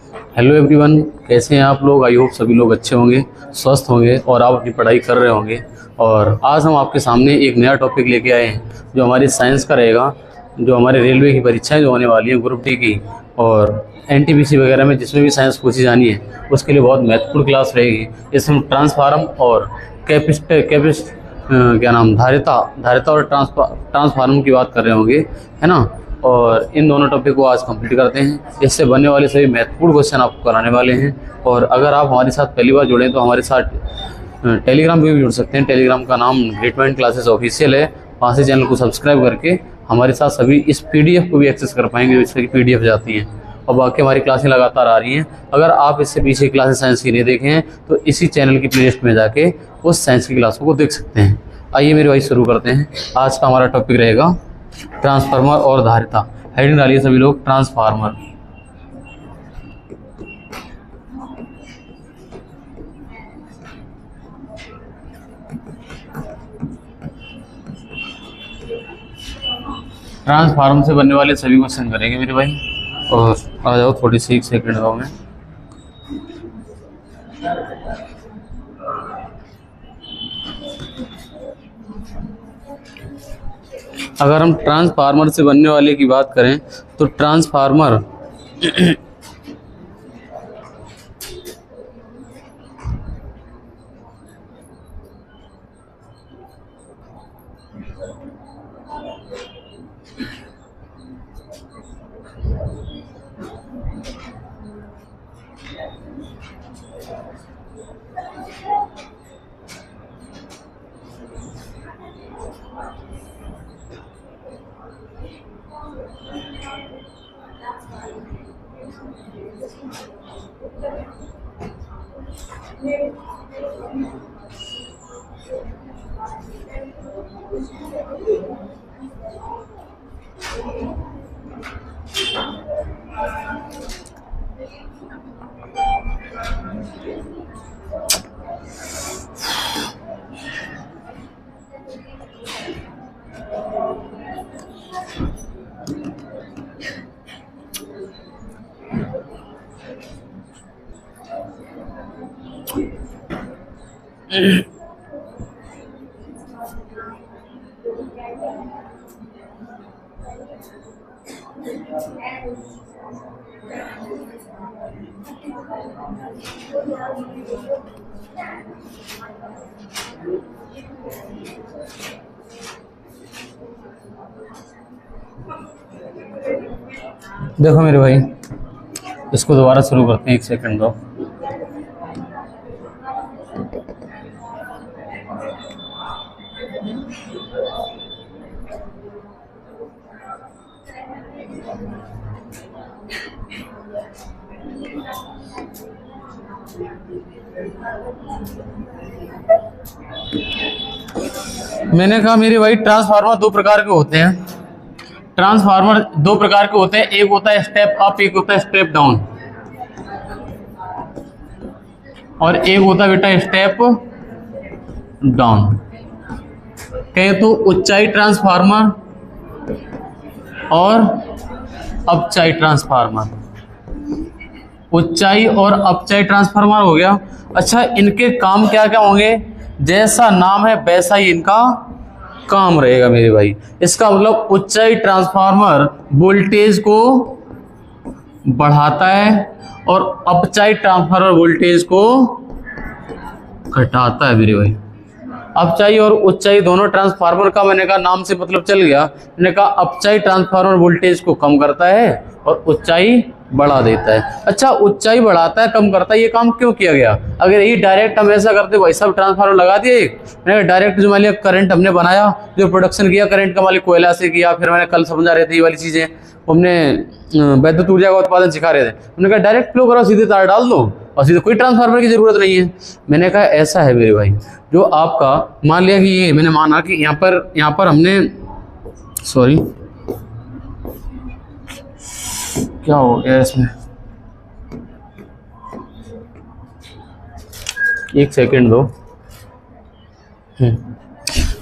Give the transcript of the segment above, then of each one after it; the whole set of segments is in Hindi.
हेलो एवरीवन, कैसे हैं आप लोग। आई होप सभी लोग अच्छे होंगे, स्वस्थ होंगे और आप अपनी पढ़ाई कर रहे होंगे। और आज हम आपके सामने एक नया टॉपिक लेके आए हैं जो हमारी साइंस का रहेगा। जो हमारे रेलवे की परीक्षाएं जो होने वाली हैं ग्रुप डी की और एनटीपीसी वगैरह में जिसमें भी साइंस पूछी जानी है उसके लिए बहुत महत्वपूर्ण क्लास रहेगी। इसमें ट्रांसफार्म और क्या नाम धारिता और ट्रांसफार्म की बात कर रहे होंगे, है ना। और इन दोनों टॉपिक को आज कंप्लीट करते हैं। इससे बनने वाले सभी महत्वपूर्ण क्वेश्चन आपको कराने वाले हैं। और अगर आप हमारे साथ पहली बार जुड़े तो हमारे साथ टेलीग्राम पे भी जुड़ सकते हैं। टेलीग्राम का नाम ग्रेट क्लासेस ऑफिशियल है। वहाँ से चैनल को सब्सक्राइब करके हमारे साथ सभी इस पीडीएफ को भी एक्सेस कर पाएंगे जो इसकी पीडीएफ जाती हैं। और बाकी हमारी क्लासें लगातार आ रही हैं। अगर आप इससे पीछे क्लासेस साइंस की नहीं देखे हैं तो इसी चैनल की प्लेलिस्ट में जाके उस साइंस की क्लासों को देख सकते हैं। आइए मेरे भाई शुरू करते हैं। आज का हमारा टॉपिक रहेगा ट्रांसफार्मर और धारिता। हेडिंग डालिए सभी लोग, ट्रांसफार्मर। ट्रांसफार्मर से बनने वाले सभी क्वेश्चन करेंगे मेरे भाई। और आ जाओ थोड़ी सी एक सेकंड दो में। अगर हम ट्रांसफार्मर से बनने वाले की बात करें तो ट्रांसफार्मर देखो मेरे भाई, इसको दोबारा शुरू करते हैं। एक सेकंड दो। मैंने कहा मेरे भाई ट्रांसफार्मर दो प्रकार के होते हैं। ट्रांसफार्मर दो प्रकार के होते हैं, एक होता है स्टेप अप, एक होता है स्टेप डाउन। और एक होता है बेटा स्टेप डाउन। कहें तो ऊंचाई ट्रांसफार्मर और अपचाई ट्रांसफार्मर। ऊंचाई और अपचाई ट्रांसफार्मर हो गया। अच्छा, इनके काम क्या क्या होंगे? जैसा नाम है वैसा ही इनका काम रहेगा मेरे भाई। इसका मतलब ऊंचाई ट्रांसफार्मर वोल्टेज को बढ़ाता है और अपचाई ट्रांसफार्मर वोल्टेज को घटाता है मेरे भाई। अपचाई और ऊंचाई दोनों ट्रांसफार्मर का मैंने कहा नाम से मतलब चल गया। मैंने कहा अपचाई ट्रांसफार्मर वोल्टेज को कम करता है और ऊंचाई बढ़ा देता है। अच्छा, ऊंचाई बढ़ाता है कम करता है, ये काम क्यों किया गया? अगर यही डायरेक्ट हम ऐसा करते भाई सब ट्रांसफार्मर लगा दिए एक, मैंने डायरेक्ट जो मान लिया करंट हमने बनाया, जो प्रोडक्शन किया करंट का मालिक कोयला से किया। फिर मैंने कल समझा रहे थे ये वाली चीजें, हमने वैद्युत ऊर्जा का उत्पादन सिखा रहे थे। हमने कहा डायरेक्ट फ्लो करो, सीधे तार डाल दो और सीधे, कोई ट्रांसफार्मर की जरूरत नहीं है। मैंने कहा ऐसा है मेरे भाई, जो आपका मान लिया कि ये मैंने माना कि यहाँ पर हमने सॉरी क्या हो गया इसमें, एक सेकंड दो।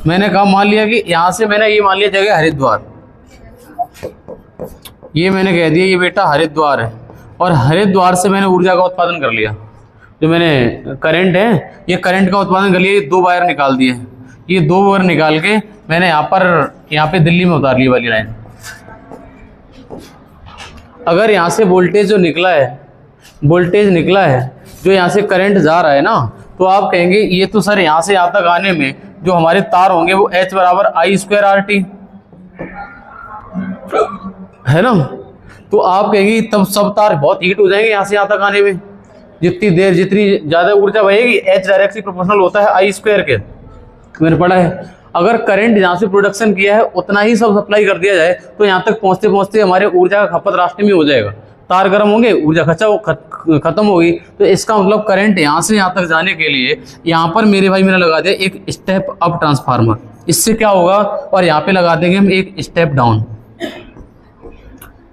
मैंने कहा मान लिया कि यहां से मैंने ये मान लिया जगह हरिद्वार, ये मैंने कह दिया ये बेटा हरिद्वार है। और हरिद्वार से मैंने ऊर्जा का उत्पादन कर लिया। जो मैंने करंट है, ये करंट का उत्पादन कर लिया, ये 2 वायर निकाल दिए। ये 2 वायर निकाल के मैंने यहाँ पे दिल्ली में उतार ली वाली लाइन। अगर यहाँ से वोल्टेज जो निकला है, जो यहाँ से करंट जा रहा है ना, तो आप कहेंगे ये तो सर यहाँ से यहाँ तक आने में जो हमारे तार होंगे वो H बराबर I² RT है ना। तो आप कहेंगे तब सब तार बहुत हीट हो जाएंगे यहाँ से यहाँ तक आने में। जितनी ज़्यादा ऊर्जा बहेगी, H डायरेक्टली प्रोपोर्शनल होता है I² के, मैंने पढ़ा है। अगर करंट जहाँ से प्रोडक्शन किया है उतना ही सब सप्लाई कर दिया जाए तो यहाँ तक पहुँचते पहुँचते हमारे ऊर्जा का खपत रास्ते में हो जाएगा। तार गर्म होंगे, ऊर्जा खत्म होगी। तो इसका मतलब करंट यहाँ से यहाँ तक जाने के लिए यहाँ पर मेरे भाई मैंने लगा दिया एक स्टेप अप ट्रांसफार्मर। इससे क्या होगा, और यहाँ पे लगा देंगे हम एक स्टेप डाउन।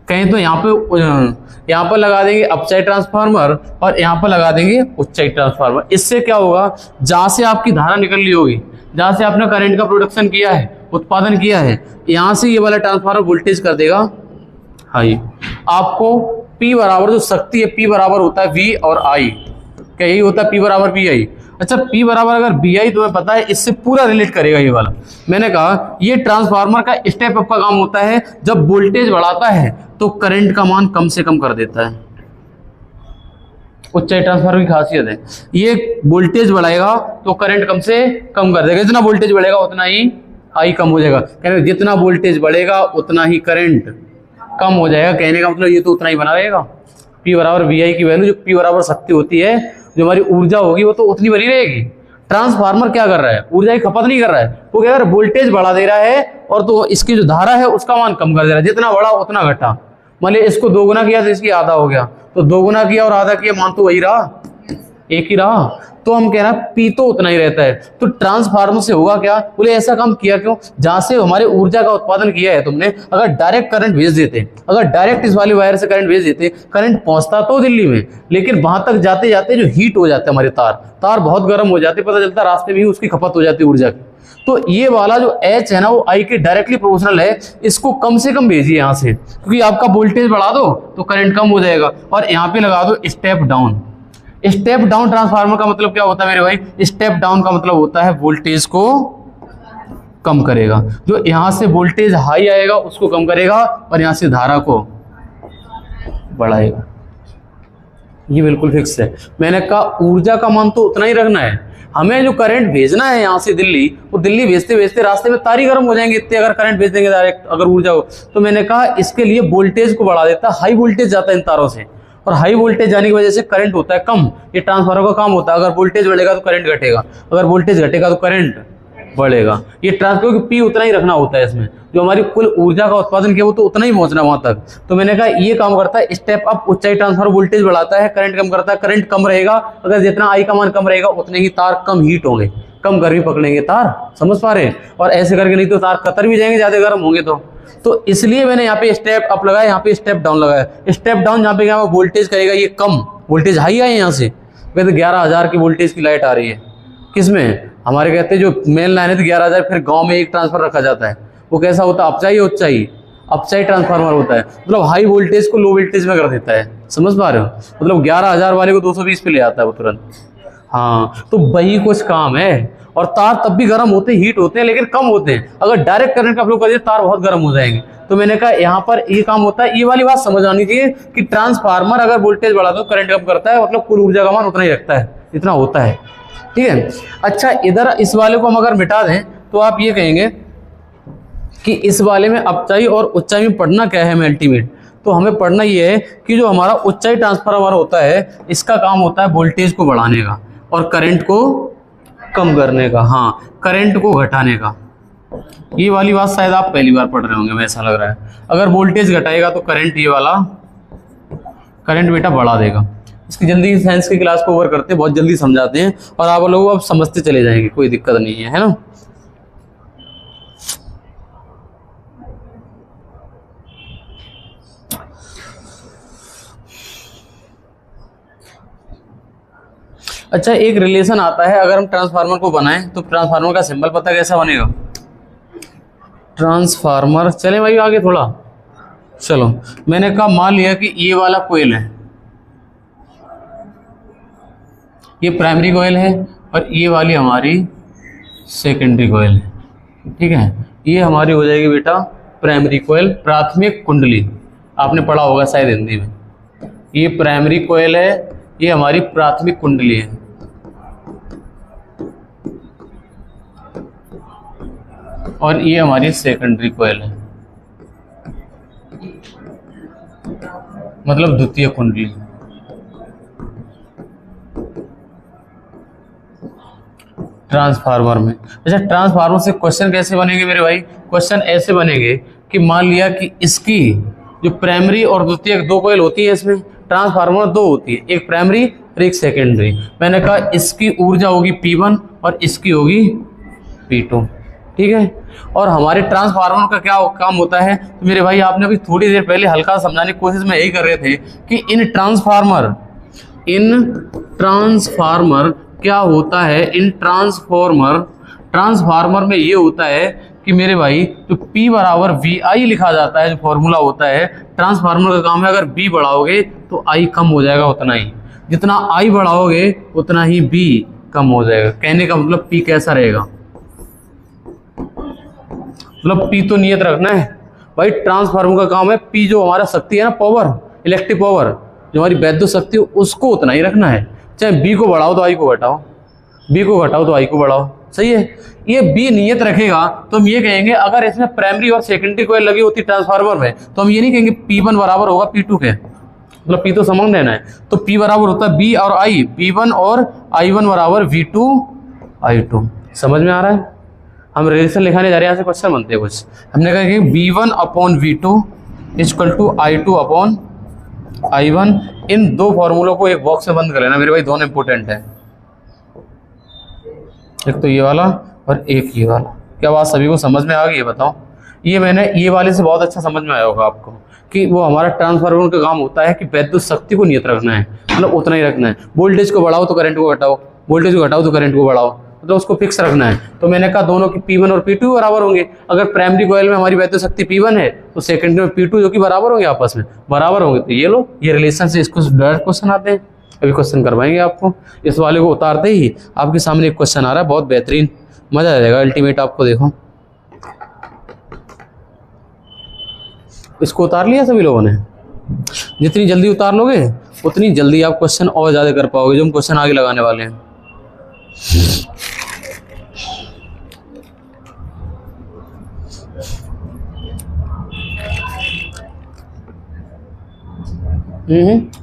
कहीं तो यहाँ पर लगा देंगे अपसाइड ट्रांसफार्मर और यहाँ पर लगा देंगे उच्चाई ट्रांसफार्मर। इससे क्या होगा, जहाँ से आपकी धारा निकल रही होगी, जहाँ से आपने करंट का प्रोडक्शन किया है, उत्पादन किया है, यहाँ से ये वाला ट्रांसफार्मर वोल्टेज कर देगा हाई। आपको P बराबर जो शक्ति है, P बराबर होता है V और I, क्या यही होता है P बराबर VI। अच्छा, P बराबर अगर VI तुम्हें पता है, इससे पूरा रिलेट करेगा ये वाला। मैंने कहा ये ट्रांसफार्मर का स्टेप अप का काम होता है। जब वोल्टेज बढ़ाता है तो करंट का मान कम से कम कर देता है। उच्चाई ट्रांसफार्मर की खासियत है, ये वोल्टेज बढ़ाएगा तो करंट कम से कम कर देगा। जितना वोल्टेज बढ़ेगा उतना ही I कम हो जाएगा। कहने जितना वोल्टेज बढ़ेगा उतना ही करंट कम हो जाएगा। कहने का मतलब ये तो उतना ही बना रहेगा। P बराबर VI की वैल्यू, जो P बराबर शक्ति होती है, जो हमारी ऊर्जा होगी, वो तो उतनी बनी रहेगी। ट्रांसफार्मर क्या कर रहा है, ऊर्जा की खपत नहीं कर रहा है, वो क्या कर रहा है, वोल्टेज बढ़ा दे रहा है और तो इसकी जो धारा है उसका मान कम कर दे रहा है। जितना बढ़ा उतना घटा। मान लिया इसको 2 गुना किया तो इसकी आधा हो गया, तो 2 गुना किया और आधा किया, मान तो वही रहा, एक ही रहा। तो हम कह रहे हैं P तो उतना ही रहता है। तो ट्रांसफार्मर से होगा क्या, बोले ऐसा काम किया क्यों, जहां से हमारे ऊर्जा का उत्पादन किया है तुमने, अगर डायरेक्ट करंट भेज देते, अगर डायरेक्ट इस वाली वायर से करंट भेज देते, करंट पहुंचता तो दिल्ली में, लेकिन वहां तक जाते जाते जो हीट हो जाते हमारे तार बहुत गर्म हो जाते, पता चलता रास्ते में ही उसकी खपत हो जाती ऊर्जा की। तो ये वाला जो H है ना, वो I के डायरेक्टली प्रोपोर्शनल है। इसको कम से कम भेजिए यहाँ से, क्योंकि आपका वोल्टेज बढ़ा दो तो करंट कम हो जाएगा। और यहाँ पे लगा दो step down. Step down transformer का मतलब क्या होता है मेरे भाई, स्टेप डाउन का मतलब होता है वोल्टेज को कम करेगा। जो यहां से वोल्टेज हाई आएगा उसको कम करेगा और यहां से धारा को बढ़ाएगा। ये बिल्कुल फिक्स है। मैंने कहा ऊर्जा का मान तो उतना ही रखना है। हमें जो करंट भेजना है यहाँ से दिल्ली, वो दिल्ली भेजते भेजते रास्ते में तार ही गर्म हो जाएंगे इतने, अगर करंट भेज देंगे डायरेक्ट, अगर ऊर्जा हो। तो मैंने कहा इसके लिए वोल्टेज को बढ़ा देता, हाई वोल्टेज जाता है इन तारों से, और हाई वोल्टेज जाने की वजह से करंट होता है कम। ये ट्रांसफार्मर का काम होता है, अगर वोल्टेज बढ़ेगा तो करंट घटेगा, अगर वोल्टेज घटेगा तो करंट बढ़ेगा। ये ट्रांसफार्मर की P उतना ही रखना होता है इसमें, जो हमारी कुल ऊर्जा का उत्पादन किया वो तो उतना ही पहुंचना वहां तक। तो मैंने कहा ये काम करता है स्टेप अप, ऊंचाई ट्रांसफार्मर वोल्टेज बढ़ाता है, करंट कम करता है। करंट कम रहेगा, अगर जितना I का मान कम रहेगा उतने ही तार कम हीट होंगे, कम गर्मी पकड़ेंगे तार, समझ पा रहे हैं। और ऐसे करके नहीं तो तार कतर भी जाएंगे ज्यादा गर्म होंगे तो इसलिए मैंने यहाँ पे स्टेप अप लगाया, यहाँ पे स्टेप डाउन लगाया। स्टेप डाउन जहाँ पे क्या वोल्टेज करेगा ये कम, वोल्टेज हाई आए यहाँ से, कहते 11,000 की वोल्टेज की लाइट आ रही है। किसमें, हमारे कहते हैं जो मेन लाइन है तो 11,000। फिर गांव में एक ट्रांसफर रखा जाता है, वो कैसा होता है, अपचाई उच्चाई, अपचाई ट्रांसफार्मर होता है। मतलब हाई वोल्टेज को लो वोल्टेज में कर देता है, समझ पा रहे हो। मतलब 11,000 वाले को 220 पे ले आता है वो तुरंत। हाँ, तो वही कुछ काम है। और तार तब भी गर्म होते हैं, हीट होते हैं, लेकिन कम होते हैं। अगर डायरेक्ट करंट का फ्लो कर दिया तार बहुत गर्म हो जाएंगे। तो मैंने कहा यहाँ पर ये काम होता है। ये वाली बात समझ आनी चाहिए कि ट्रांसफार्मर अगर वोल्टेज बढ़ा दो करंट कम करता है, मतलब कुल ऊर्जा का मान उतना ही रखता है, इतना होता है, ठीक है। अच्छा, इधर इस वाले को हम अगर मिटा दें तो आप ये कहेंगे कि इस वाले में अपचाई और उच्चाई में पढ़ना क्या है हमें अल्टीमेट। तो हमें पढ़ना ये है कि जो हमारा उच्चाई ट्रांसफार्मर होता है, इसका काम होता है वोल्टेज को बढ़ाने का और करंट को कम करने का, हाँ, करंट को घटाने का। ये वाली बात शायद आप पहली बार पढ़ रहे होंगे, मैं ऐसा लग रहा है। अगर वोल्टेज घटाएगा तो करंट, ये वाला करंट बेटा बढ़ा देगा। इसकी जल्दी साइंस की क्लास को ओवर करते हैं, बहुत जल्दी समझाते हैं और आप लोग अब समझते चले जाएंगे, कोई दिक्कत नहीं है ना। अच्छा, एक रिलेशन आता है, अगर हम ट्रांसफार्मर को बनाएं तो ट्रांसफार्मर का सिंबल पता कैसा बनेगा, ट्रांसफार्मर। चले भाई आगे थोड़ा, चलो। मैंने कहा मान लिया कि ये वाला कोयल है, ये प्राइमरी कॉइल है और ये वाली हमारी सेकेंडरी कॉइल है, ठीक है। ये हमारी हो जाएगी बेटा प्राइमरी कॉइल, प्राथमिक कुंडली, आपने पढ़ा होगा शायद हिंदी में। ये प्राइमरी कॉइल है, ये हमारी प्राथमिक कुंडली है। और ये हमारी सेकेंडरी कॉइल है, मतलब द्वितीय कुंडली। ट्रांसफार्मर में, अच्छा ट्रांसफार्मर से क्वेश्चन कैसे बनेंगे मेरे भाई? क्वेश्चन ऐसे बनेंगे कि मान लिया कि इसकी जो प्राइमरी और द्वितीय दो कॉइल होती है, इसमें ट्रांसफार्मर दो होती है, एक प्राइमरी और एक सेकेंडरी। मैंने कहा इसकी ऊर्जा होगी P1 और इसकी होगी P2, ठीक है। और हमारे ट्रांसफार्मर का क्या काम होता है? तो मेरे भाई आपने अभी थोड़ी देर पहले हल्का समझाने की कोशिश में यही कर रहे थे कि इन ट्रांसफार्मर क्या होता है? इन ट्रांसफार्मर में ये होता है कि मेरे भाई जो P बराबर VI लिखा जाता है, जो फॉर्मूला होता है ट्रांसफार्मर का काम है, अगर B बढ़ाओगे तो I कम हो जाएगा उतना ही, जितना I बढ़ाओगे उतना ही B कम हो जाएगा। कहने का मतलब P कैसा रहेगा, मतलब P तो नियत रखना है भाई। ट्रांसफार्मर का काम है P जो हमारा शक्ति है ना, पावर, इलेक्ट्रिक पावर, जो हमारी वैद्युत शक्ति है, उसको उतना ही रखना है। चाहे B को बढ़ाओ तो I को घटाओ, B को घटाओ तो I को बढ़ाओ, सही है। ये B नियत रखेगा तो हम ये कहेंगे, अगर इसमें प्राइमरी और सेकेंडरी कॉइल लगी होती ट्रांसफार्मर में तो हम ये नहीं कहेंगे P1 बराबर होगा P2 के, मतलब P तो समान रहना है, तो P बराबर होता है B और I, P1 और I1 बराबर V2 I2। समझ में आ रहा है? हम रिलेशन लिखाने जा रहे हैं, यहाँ से क्वेश्चन बनते हैं कुछ। हमने कहा कि V1 upon V2 equal to I2 upon I1। इन दो फॉर्मूलों को एक बॉक्स में बंद कर लेना मेरे भाई, दोनों इंपोर्टेंट है, एक तो ये वाला और एक ये वाला। क्या बात सभी को समझ में आ गई है बताओ? ये मैंने ये वाले से बहुत अच्छा समझ में आया होगा आपको कि वो हमारा ट्रांसफार्मर का काम होता है कि वैद्युत शक्ति को नियत रखना है, मतलब उतना ही रखना है। वोल्टेज को बढ़ाओ तो करंट को घटाओ, वोल्टेज को घटाओ तो करंट को बढ़ाओ, तो उसको फिक्स रखना है। तो मैंने कहा दोनों की P1 और P2 बराबर होंगे। अगर प्राइमरी कॉइल में हमारी वैद्युत शक्ति P1 है तो सेकेंडरी में P2 जो कि बराबर होंगे, आपस में बराबर होंगे। तो ये लो, ये रिलेशन से इसको डायरेक्ट क्वेश्चन आते हैं। अभी क्वेश्चन करवाएंगे आपको। इस वाले को उतारते ही आपके सामने एक क्वेश्चन आ रहा है, बहुत बेहतरीन, मजा आ जाएगा अल्टीमेट आपको। देखो इसको उतार लिया सभी लोगों ने। जितनी जल्दी उतार लोगे उतनी जल्दी आप क्वेश्चन और ज्यादा कर पाओगे, जो हम क्वेश्चन आगे लगाने वाले हैं।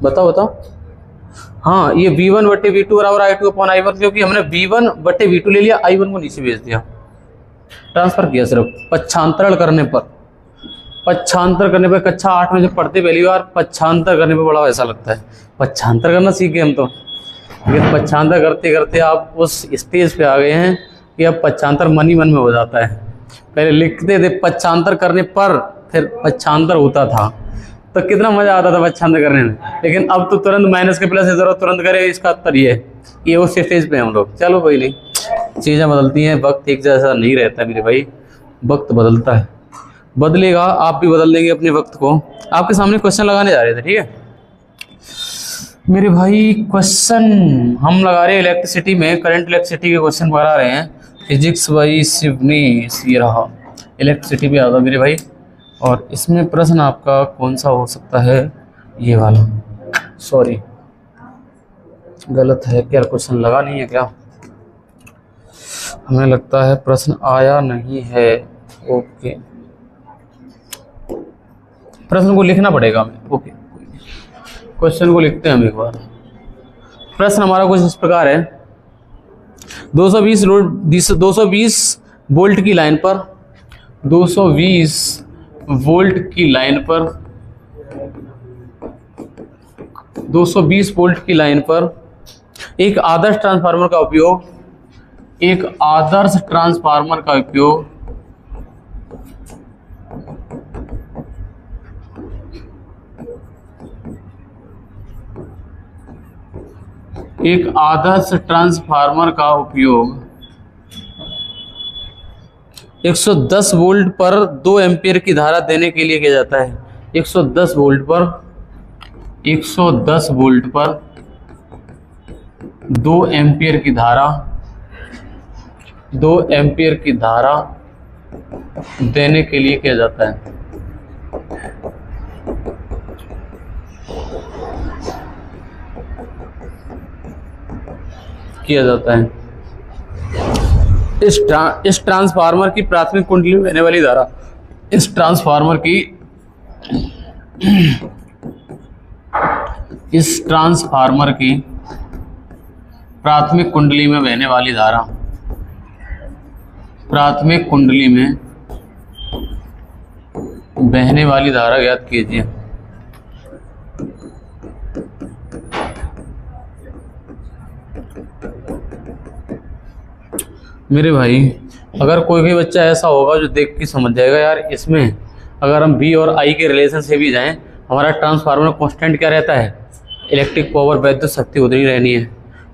बताओ। हाँ, ये V1 बट्टे V2 बराबर I2 अपॉन I1, क्योंकि हमने V1 बट्टे V2 ले लिया, I1 को नीचे भेज दिया, ट्रांसफर किया सिर्फ पक्षांतरण करने पर। कक्षा 8 में जब पढ़ते पहली बार, पक्षांतर करने पर बड़ा ऐसा लगता है, पक्षांतर करना सीख गए हम तो। लेकिन पक्षांतर करते करते आप उस स्टेज पे आ गए हैं कि अब पक्षांतर मन ही मन में हो जाता है। पहले लिखते थे पक्षांतर करने पर, फिर पक्षांतर होता था, तो कितना मजा आता था पक्षांतर करने में। लेकिन अब तो तुरंत माइनस के प्लस जरूरत तुरंत करे, इसका उत्तर ये उस स्टेज पे हम लोग। चलो कोई नहीं, चीज़ें बदलती हैं, वक्त एक जैसा नहीं रहता मेरे भाई, वक्त बदलता है, बदलेगा, आप भी बदल देंगे अपने वक्त को। आपके सामने क्वेश्चन लगाने जा रहे थे, ठीक है मेरे भाई। क्वेश्चन हम लगा रहे हैं इलेक्ट्रिसिटी में, करंट इलेक्ट्रिसिटी के क्वेश्चन बना रहे हैं। फिजिक्स बाई शिवनीश, ये रहा इलेक्ट्रिसिटी पे आता मेरे भाई। और इसमें प्रश्न आपका कौन सा हो सकता है? ये वाला, सॉरी गलत है क्या, क्वेश्चन लगा नहीं है क्या? हमें लगता है प्रश्न आया नहीं है। ओके, प्रश्न को लिखना पड़ेगा हमें। ओके, क्वेश्चन को लिखते हैं हम एक बार। प्रश्न हमारा कुछ इस प्रकार है, 220 वोल्ट की लाइन पर 220 वोल्ट की लाइन पर 220 वोल्ट की लाइन पर एक आदर्श ट्रांसफार्मर का उपयोग एक आदर्श ट्रांसफार्मर का उपयोग एक आदर्श ट्रांसफार्मर का उपयोग 110 वोल्ट पर 2 एम्पीयर की धारा देने के लिए किया जाता है। 110 वोल्ट पर 2 एम्पियर की धारा 2 एम्पियर की धारा देने के लिए किया जाता है। इस ट्रांसफार्मर की प्राथमिक कुंडली में बहने वाली धारा, इस ट्रांसफार्मर की प्राथमिक कुंडली में बहने वाली धारा, प्राथमिक कुंडली में बहने वाली धारा ज्ञात कीजिए। मेरे भाई, अगर कोई भी बच्चा ऐसा होगा जो देख के समझ जाएगा यार इसमें अगर हम V और I के रिलेशन से भी जाएं, हमारा ट्रांसफार्मर कांस्टेंट क्या रहता है, इलेक्ट्रिक पावर, वैद्युत शक्ति उतनी रहनी है।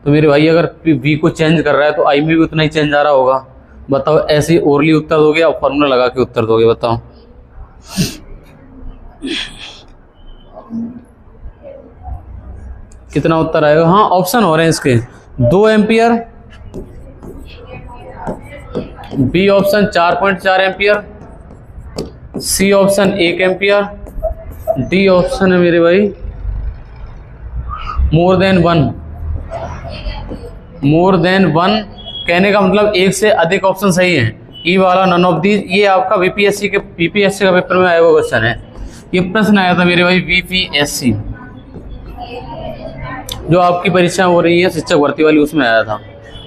तो मेरे भाई अगर V को चेंज कर रहा है तो I में भी उतना ही चेंज आ रहा होगा। बताओ, ऐसे ही ओरली उत्तर दोगे या फॉर्मूला लगा के उत्तर दोगे? बताओ। कितना उत्तर आएगा? हाँ, ऑप्शन हो रहे हैं इसके, 2 ampere, B option 4.4 ampere, C option 1 ampere, D option है मेरे भाई मोर देन वन। कहने का मतलब एक से अधिक ऑप्शन सही है। ई वाला नन ऑफ दी, ये आपका वीपीएससी का पेपर में आया हुआ क्वेश्चन है। ये प्रश्न आया था मेरे भाई वीपीएससी, जो आपकी परीक्षा हो रही है शिक्षक भर्ती वाली, उसमें आया था।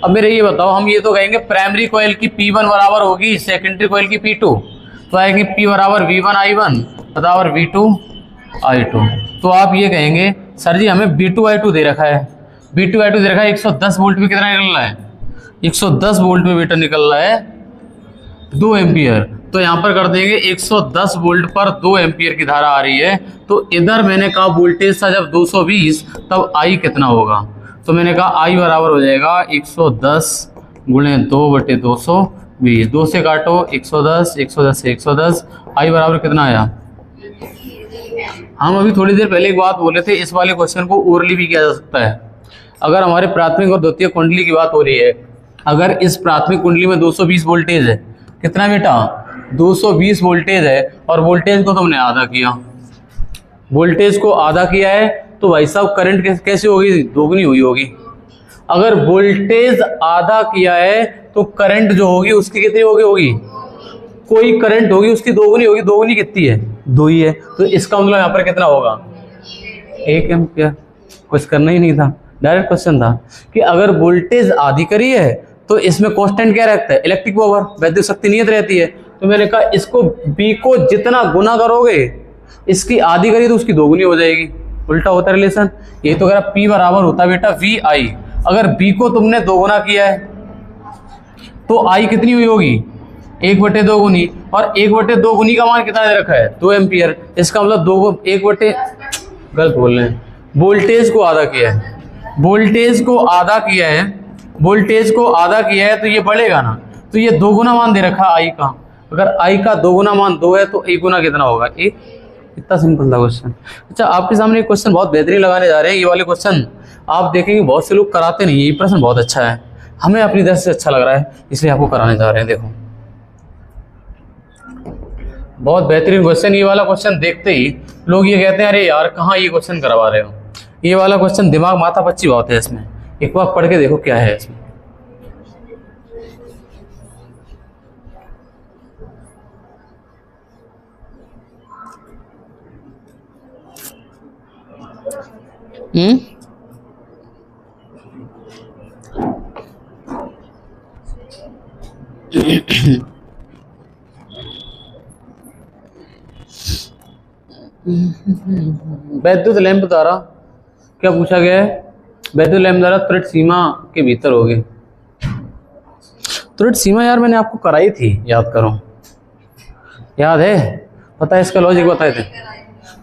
अब मेरे ये बताओ, हम ये तो कहेंगे प्राइमरी कॉइल की P1 बराबर होगी सेकेंडरी कॉइल की P2, तो आएगी P बराबर V1 I1 बराबर V2 I2। तो आप ये कहेंगे सर जी हमें B2 I2 दे रखा है, B2 I2 दे रखा है, 110 वोल्ट पे कितना निकल रहा है, 110 वोल्ट पे बेटा निकल रहा है 2 एम्पियर। तो यहाँ पर कर देंगे 110 वोल्ट पर 2 एम्पियर की धारा आ रही है। तो इधर मैंने कहा वोल्टेज था जब 220, तब I कितना होगा? तो मैंने कहा I बराबर हो जाएगा 110 गुणे 2/220, 2 से काटो 110, 110 से 110, I बराबर कितना आया? हम अभी थोड़ी देर पहले एक बात बोले थे, इस वाले क्वेश्चन को ओरली भी किया जा सकता है। अगर हमारे प्राथमिक और द्वितीय कुंडली की बात हो रही है, अगर इस प्राथमिक कुंडली में 220 वोल्टेज है, कितना बेटा? 220 वोल्टेज है, और वोल्टेज को तुमने आधा किया, वोल्टेज को आधा किया है, तो भाई साहब करंट कैसे होगी? दोगुनी हुई होगी। अगर वोल्टेज आधा किया है तो करंट जो होगी उसकी कितनी होगी? कोई करंट होगी उसकी दोगुनी होगी। दोगुनी कितनी है? 2 ही है। तो इसका मतलब यहाँ पर कितना होगा? 1 एम्पियर। कुछ करना ही नहीं था, डायरेक्ट क्वेश्चन था कि अगर वोल्टेज आधी करी है तो इसमें कांस्टेंट क्या रहता है? इलेक्ट्रिक पावर, वैद्युत शक्ति नियत रहती है। तो मैंने कहा इसको B को जितना गुना करोगे, इसकी आधी करी तो उसकी दोगुनी हो जाएगी। उल्टा होता है रिलेशन। ये तो कह रहा P बराबर होता है बेटा VI। अगर B को तुमने दोगुना किया है तो I कितनी हुई होगी? 1/2 गुनी, और 1/2 गुनी का मान कितना दे रखा है? 2 एम्पियर। इसका मतलब 1 गलत बोल रहे हैं, वोल्टेज को आधा किया है, वोल्टेज को आधा किया है, वोल्टेज को आधा किया है, तो ये बढ़ेगा ना। तो ये 2 गुना मान दे रखा है I का। अगर I का 2 गुना मान 2 है तो 1 गुना कितना होगा? 1। इतना सिंपल था क्वेश्चन। अच्छा, आपके सामने एक क्वेश्चन बहुत बेहतरीन लगाने जा रहे हैं। ये वाले क्वेश्चन आप देखेंगे बहुत से लोग कराते नहीं है। ये प्रश्न बहुत अच्छा है, हमें अपनी तरफ से अच्छा लग रहा है, इसलिए आपको कराने जा रहे हैं। देखो, बहुत बेहतरीन क्वेश्चन। ये वाला क्वेश्चन देखते ही लोग ये कहते हैं अरे यार कहाँ ये क्वेश्चन करवा रहे हो। ये वाला क्वेश्चन दिमाग माथा पच्ची बहुत है इसमें। एक बार पढ़ के देखो क्या है इसमें। वैद्युत लैंप द्वारा क्या पूछा गया है? वैद्युत लैंप द्वारा त्वरित सीमा के भीतर होगी। त्वरित सीमा यार मैंने आपको कराई थी, याद करो, याद है? पता है इसका लॉजिक बताए थे?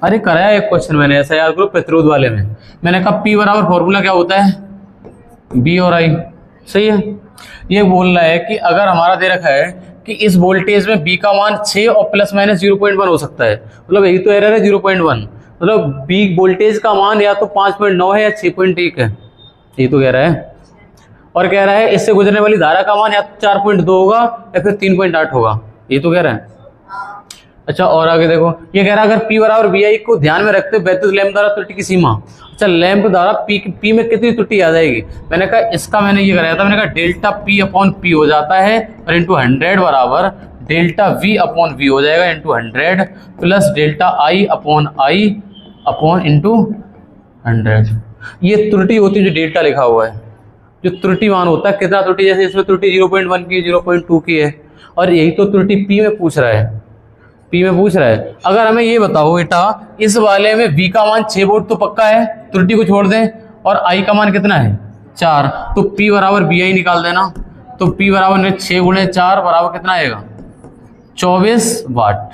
अरे कराया एक क्वेश्चन मैंने ऐसा, याद करो, प्रतिरोध वाले में। मैंने कहा P बराबर फॉर्मूला क्या होता है? B और I। सही है। ये बोल रहा है कि अगर हमारा दे रखा है कि इस वोल्टेज में B का मान 6 और प्लस माइनस 0.1 हो सकता है, मतलब यही तो एरर है 0.1, मतलब B वोल्टेज का मान या तो 5.9 है या 6.1 है, यही तो कह रहा है। और कह रहा है इससे गुजरने वाली धारा का मान या 4.2 होगा या फिर 3.8 होगा, ये तो कह रहा है। अच्छा और आगे देखो, ये कह रहा है अगर P बराबर VI को ध्यान में रखते वैद्युत लैंप द्वारा त्रुटि की सीमा। अच्छा लैंप द्वारा P में कितनी त्रुटि आ जाएगी, मैंने कहा इसका मैंने ये कराया था, मैंने कहा डेल्टा P अपॉन P हो जाता है और इंटू 100 बराबर डेल्टा V अपॉन V हो जाएगा into 100 plus delta I upon into 100। ये त्रुटि होती है जो डेल्टा लिखा हुआ है, जो त्रुटि मान होता है कितना त्रुटि, जैसे इसमें त्रुटि 0.1 की 0.2 की है और यही तो त्रुटि P में पूछ रहा है, P में पूछ रहा है। अगर हमें ये बताओ बेटा इस वाले में V का मान 6 वोल्ट तो पक्का है, त्रुटि को छोड़ दें, और I का मान कितना है 4, तो P बराबर VI निकाल देना। तो P बराबर 6 गुणे 4 बराबर कितना आएगा 24 वाट।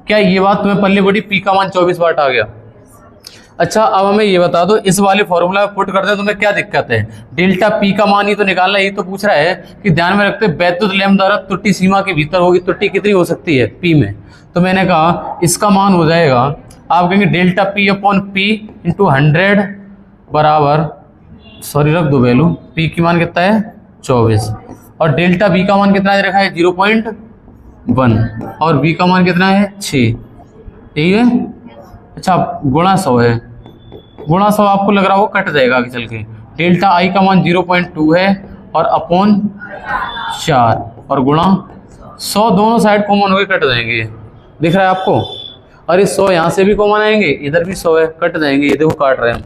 क्या ये बात तुम्हें पल्ले पड़ी, P का मान 24 वाट आ गया। अच्छा अब हमें ये बता दो इस वाले फॉर्मूला में पुट करते हैं तुम्हें क्या दिक्कत है, डेल्टा P का मान ही तो निकालना, यही तो पूछ रहा है कि ध्यान में रखते वैद्युत लैंप द्वारा त्रुटि सीमा के भीतर होगी, त्रुटि कितनी हो सकती है P में। तो मैंने कहा इसका मान हो जाएगा, आप कहेंगे delta P upon P into 100 बराबर, सॉरी रख दो वैल्यू, P की मान कितना है 24 और डेल्टा V का मान कितना रखा है 0.1 और V का मान कितना है 6, यही है। अच्छा गुणा 100 है, गुणा 100 आपको लग रहा हो कट जाएगा आगे चल के, डेल्टा I का मान 0.2 है और अपॉन 4 और गुणा 100, दोनों साइड कॉमन होकर कट जाएंगे, दिख रहा है आपको। और इस 100 यहाँ से भी कॉमन आएंगे, इधर भी 100 है, कट जाएंगे, ये देखो काट रहे हैं,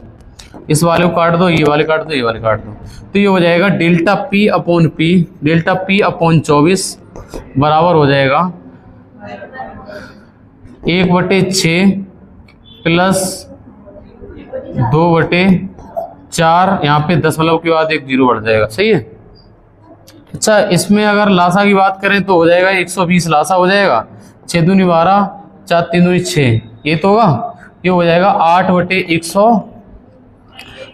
इस वाले को काट दो, ये वाले काट दो, ये वाले काट दो, तो ये हो जाएगा delta P upon P, delta P upon 24 बराबर हो जाएगा 1/6 प्लस 2/4, यहाँ पे दशमलव के बाद एक 0 बढ़ जाएगा, सही है। अच्छा इसमें अगर लासा की बात करें तो हो जाएगा 120 लासा हो जाएगा, 6 दूनी 12, 4 3 दूनी 6, ये तो होगा, ये हो जाएगा 8/100,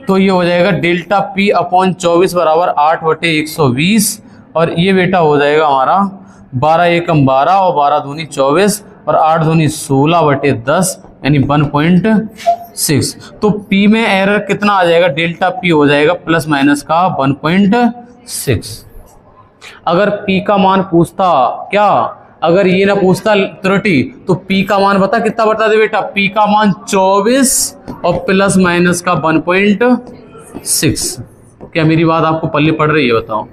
तो ये हो जाएगा डेल्टा P अपॉन 24 बराबर 8/120 और ये बेटा हो जाएगा हमारा 12 एकम 12 और 12 दूनी 24 और 8 दूनी 16/10 यानी 1.6। तो P में एरर कितना आ जाएगा, डेल्टा P हो जाएगा प्लस माइनस का 1.6। अगर P का मान पूछता, क्या अगर ये ना पूछता त्रुटि, तो P का मान बता कितना बता दे बेटा, P का मान 24 और प्लस माइनस का 1.6। क्या मेरी बात आपको पल्ले पड़ रही है बताओ।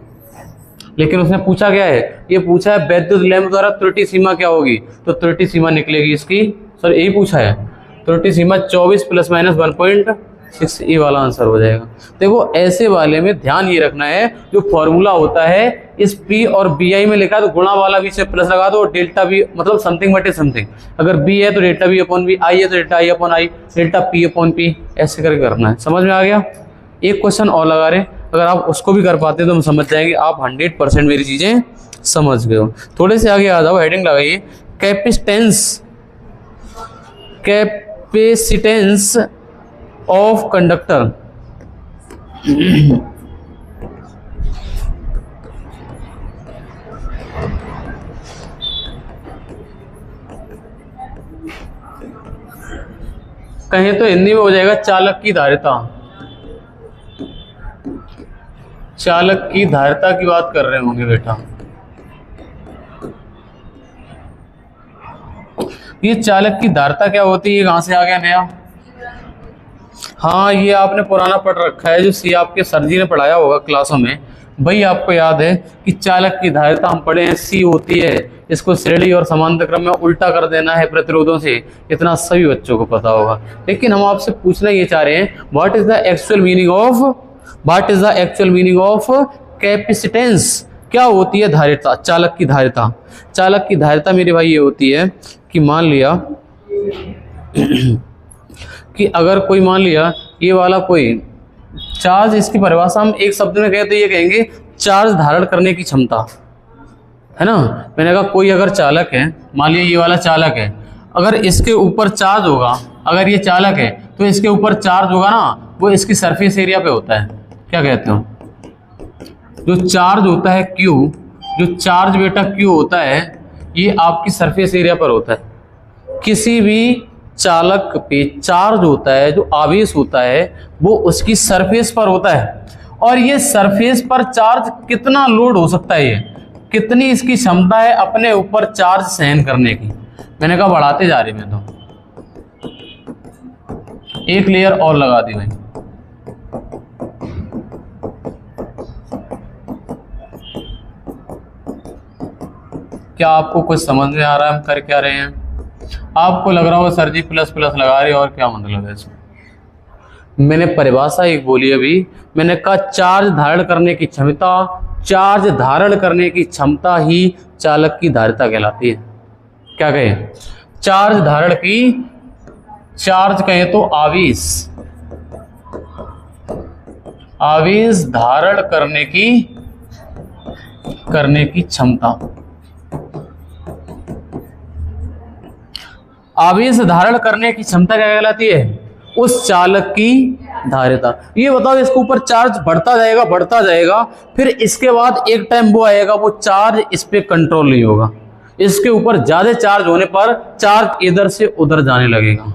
लेकिन उसने पूछा क्या है, ये पूछा है वैद्युत लैंप द्वारा त्रुटि सीमा क्या होगी, तो त्रुटि सीमा निकलेगी इसकी, सर यही पूछा है, त्रुटि सीमा 24 प्लस माइनस 1.6, ये वाला आंसर हो जाएगा। देखो ऐसे वाले में ध्यान ये रखना है, जो फॉर्मूला होता है इस P और BI में लिखा तो गुणा वाला भी से प्लस लगा दो, डेल्टा B मतलब समथिंग बटे समथिंग, अगर B है तो delta B upon B, I है तो delta I upon I, delta P upon P, ऐसे करके करना है। समझ में आ गया। एक क्वेश्चन और लगा रहे, अगर आप उसको भी कर पाते तो हम समझ जाएंगे आप 100% मेरी चीजें समझ गए हो। थोड़े से आगे आ जाओ, हेडिंग लगाइए कैपेसिटेंस ऑफ कंडक्टर। कहें तो हिंदी में हो जाएगा चालक की धारिता। चालक की धारिता की बात कर रहे होंगे बेटा। ये चालक की धारिता क्या होती है, कहां से आ गया नया। हाँ ये आपने पुराना पढ़ रखा है, जो सी आपके सर जी ने पढ़ाया होगा क्लासों में। भाई आपको याद है कि चालक की धारिता हम पढ़े हैं, सी होती है, इसको श्रेणी और समांतर क्रम में उल्टा कर देना है प्रतिरोधों से, इतना सभी बच्चों को पता होगा। लेकिन हम आपसे पूछना ये चाह रहे हैं, what is the actual meaning of capacitance. क्या होती है धारिता, चालक की धारिता। चालक की धारिता मेरे भाई ये होती है कि मान लिया कि अगर कोई मान लिया ये वाला कोई चार्ज, इसकी परिभाषा हम एक शब्द में कहें तो ये कहेंगे चार्ज धारण करने की क्षमता, है ना। मैंने कहा कोई अगर चालक है, मान लिया ये वाला चालक है, अगर इसके ऊपर चार्ज होगा, अगर ये चालक है तो इसके ऊपर चार्ज होगा ना, वो इसकी सरफेस एरिया पे होता है। क्या कहते हो, जो चार्ज होता है Q, जो चार्ज बेटा Q होता है, ये आपकी सरफेस एरिया पर होता है। किसी भी चालक पे चार्ज होता है, जो आवेश होता है वो उसकी सरफेस पर होता है, और ये सरफेस पर चार्ज कितना लोड हो सकता है, ये कितनी इसकी क्षमता है अपने ऊपर चार्ज सहन करने की। मैंने कहा बढ़ाते जा रही मैं तो, एक लेयर और लगा दी भाई। क्या आपको कुछ समझ में आ रहा है हम कर क्या रहे हैं? आपको लग रहा होगा सर जी प्लस प्लस लगा रहे और क्या मतलब है इसमें। मैंने परिभाषा एक बोली अभी, मैंने कहा चार्ज धारण करने की क्षमता, चार्ज धारण करने की क्षमता ही चालक की धारिता कहलाती है। क्या कहें? चार्ज धारण की, चार्ज कहें तो आवेश, आवेश धारण करने की क्षमता, आवेश धारण करने की क्षमता क्या कहलाती है? उस चालक की धारिता। ये बताओ इसके ऊपर चार्ज बढ़ता जाएगा, फिर इसके बाद एक टाइम वो आएगा वो चार्ज इस पे कंट्रोल नहीं होगा, इसके ऊपर ज्यादा चार्ज होने पर चार्ज इधर से उधर जाने लगेगा।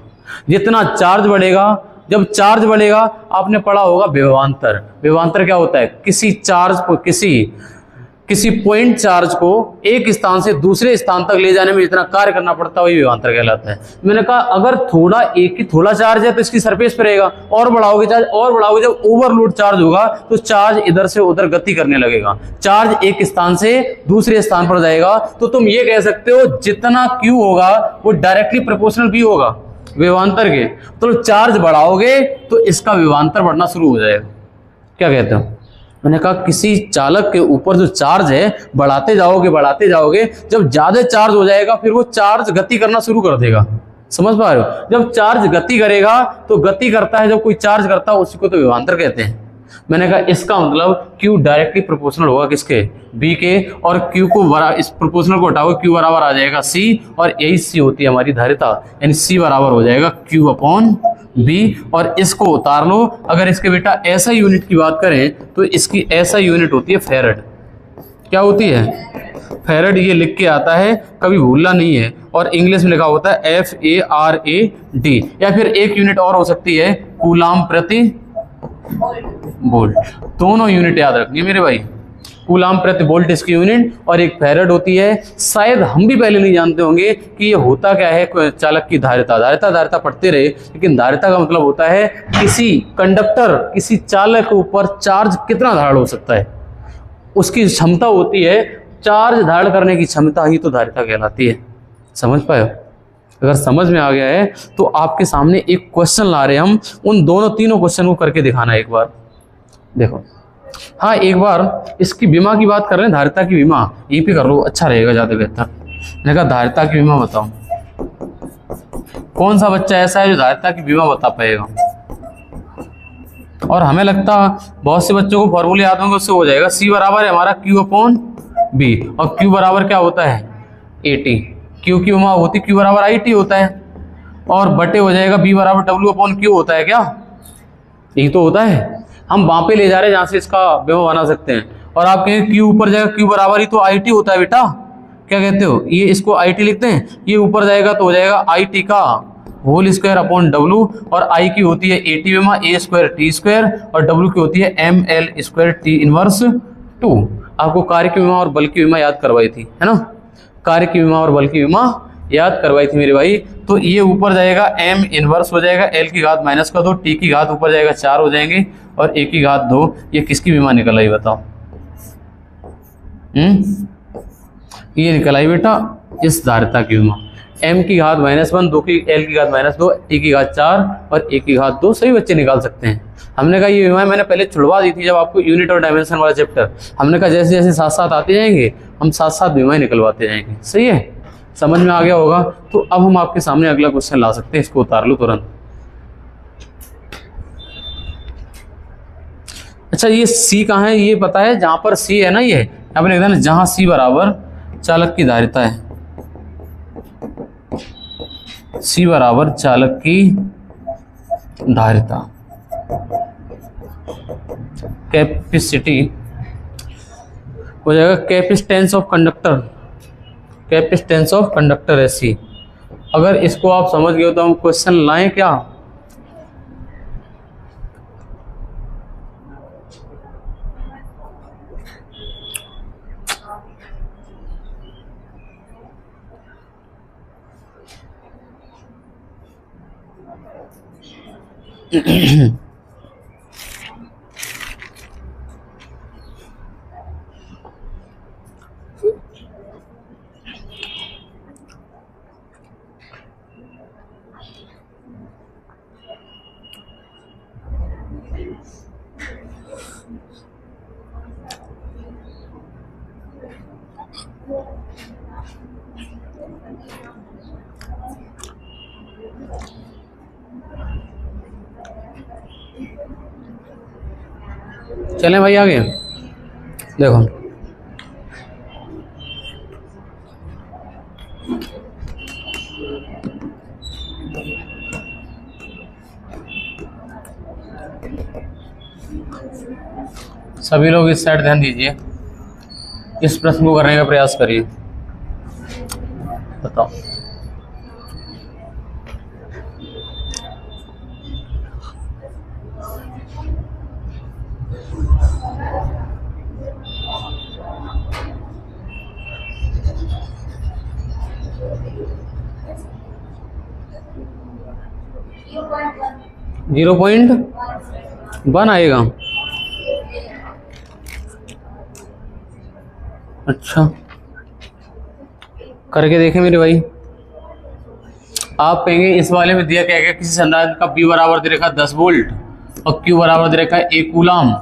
जितना चार्ज बढ़ेगा, जब चार्ज बढ़ेगा, आपने पढ़ा होगा विभवांतर। विभवांतर क्या होता है? किसी चार्ज को, किसी पॉइंट चार्ज को एक स्थान से दूसरे स्थान तक ले जाने में जितना कार्य करना पड़ता है वही विभवांतर कहलाता है। मैंने कहा अगर थोड़ा चार्ज है तो इसकी सरफेस पर रहेगा, और बढ़ाओगे चार्ज, और बढ़ाओगे, जब ओवरलोड चार्ज होगा तो चार्ज इधर से उधर गति करने लगेगा, चार्ज एक स्थान से दूसरे स्थान पर जाएगा। तो तुम ये कह सकते हो जितना Q होगा वो डायरेक्टली प्रोपोर्शनल भी होगा विभवांतर के। तो चार्ज बढ़ाओगे तो इसका विभवांतर बढ़ना शुरू हो जाएगा। क्या कहते हो? मैंने कहा किसी चालक के ऊपर जो चार्ज है बढ़ाते जाओगे, जब ज्यादा चार्ज हो जाएगा फिर वो चार्ज गति करना शुरू कर देगा। समझ पा रहे हो? जब चार्ज गति करेगा तो गति करता है, जब कोई चार्ज करता है उसी को तो विभवांतर कहते हैं। मैंने कहा इसका मतलब Q डायरेक्टली प्रोपोर्शनल होगा किसके? B के, और Q को इस प्रोपोर्शनल को हटाओगे Q बराबर आ जाएगा C, और यही C होती है हमारी धारिता, यानी C बराबर हो जाएगा Q अपॉन B। और इसको उतार लो, अगर इसके बेटा ऐसा यूनिट की बात करें तो इसकी ऐसा यूनिट होती है फैरड। क्या होती है? फैरड। ये लिख के आता है, कभी भूलना नहीं है, और इंग्लिश में लिखा होता है FARAD, या फिर एक यूनिट और हो सकती है कूलाम प्रति वोल्ट। दोनों यूनिट याद रखनी है मेरे भाई, कूलाम प्रति वोल्ट इसकी यूनिट, और एक फैरड होती है। शायद हम भी पहले नहीं जानते होंगे कि ये होता क्या है। चालक की धारिता पढ़ते रहे, लेकिन धारिता का मतलब होता है किसी कंडक्टर, किसी चालक के ऊपर चार्ज कितना धारण हो सकता है, उसकी क्षमता होती है। चार्ज धारण करने की क्षमता ही तो धारिता कहलाती है। समझ पाए? अगर समझ में आ गया है तो आपके सामने एक क्वेश्चन ला रहे हैं हम, उन तीनों क्वेश्चन को करके दिखाना एक बार। देखो, हाँ एक बार इसकी विमा की बात कर रहे हैं, धारिता की विमा, ये भी कर लो, अच्छा रहेगा, ज्यादा बेहतर। मैंने कहा धारिता की विमा बताओ, कौन सा बच्चा ऐसा है जो धारिता की विमा बता पाएगा? और हमें लगता बहुत से बच्चों को फॉर्मूले याद होंगे, उससे हो जाएगा। C बराबर है हमारा Q अपॉन B, और Q बराबर क्या होता है? AT। Q की विमा होती Q बराबर IT होता है, और बटे हो जाएगा B बराबर W अपॉन Q होता है। क्या यही तो होता है? हम वहां पे ले जा रहे हैं जहां से इसका विमा बना सकते हैं, और आप कहेंगे Q ऊपर जाएगा, Q बराबर ही तो IT होता है बेटा। क्या कहते हो? ये इसको IT लिखते हैं, ये ऊपर जाएगा तो हो जाएगा IT का होल स्क्वायर अपॉन W, और I की होती है AT विमा A स्क्वायर T स्क्वायर, और W की होती है ML स्क्वायर T इनवर्स 2। आपको कार्य की विमा और बल की विमा याद करवाई थी, है ना? कार्य की विमा और बल की विमा याद करवाई थी मेरे भाई। तो ये ऊपर जाएगा M इनवर्स हो जाएगा L की घात माइनस का 2, T की घात ऊपर जाएगा 4 हो जाएंगे, और A की घात 2। ये किसकी विमा निकल आई बताओ? ये निकल आई बेटा इस धारिता की विमा। M की घात -1, 2 की L की घात -2, T की घात 4 और A की घात 2। सभी बच्चे निकाल सकते हैं। हमने कहा ये विमा मैंने पहले छुड़वा दी थी जब आपको यूनिट और डायमेंशन वाला चैप्टर। हमने कहा जैसे जैसे साथ साथ आते जाएंगे हम साथ साथ विमाएं निकलवाते जाएंगे। सही है? समझ में आ गया होगा। तो अब हम आपके सामने अगला क्वेश्चन ला सकते हैं, इसको उतार लो तुरंत। अच्छा ये C कहाँ है? ये पता है, जहां पर C है ना, ये यहाँ पर लिख देना, जहां C बराबर चालक की धारिता है, C बराबर चालक की धारिता, कैपेसिटी हो जाएगा capacitance of conductor, capacitance of conductor है C। अगर इसको आप समझ गए हो तो हम क्वेश्चन लाएं क्या? चलें भाई आगे। देखो सभी लोग इस साइड ध्यान दीजिए, इस प्रश्न को करने का प्रयास करिए। बताओ। जीरो पॉइंट वन आएगा। अच्छा करके देखें मेरे भाई। आप कहेंगे इस वाले में दिया क्या है, किसी संधारित्र का P बराबर दे रखा है 10 वोल्ट और Q बराबर दे रखा है 1 कूलाम,